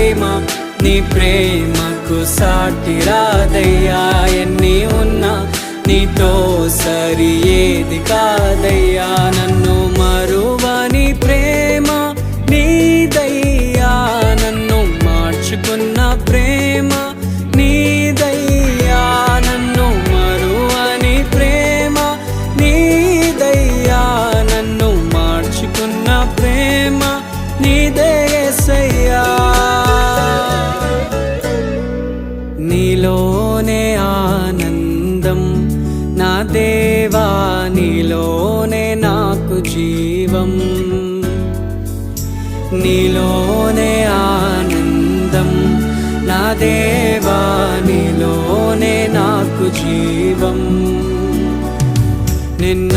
నీ ప్రేమకు సాటి రాదయ్యా. ఎన్ని ఉన్నా నీతో సరి ఏది కాదయ్యా. నన్ను మరువని ప్రేమ నీదయ్యా, నన్ను మార్చుకున్న ప్రేమ నీదయ్యా. నన్ను మరువని ప్రేమ నీదయ్యా, నన్ను మార్చుకున్న ప్రేమ నీదే యేసయ్యా. నీలోనే ఆనందం నా దేవా, నీలోనే నాకు జీవం. నీలోనే ఆనందం నా దేవా, నీలోనే నాకు జీవం. నిన్న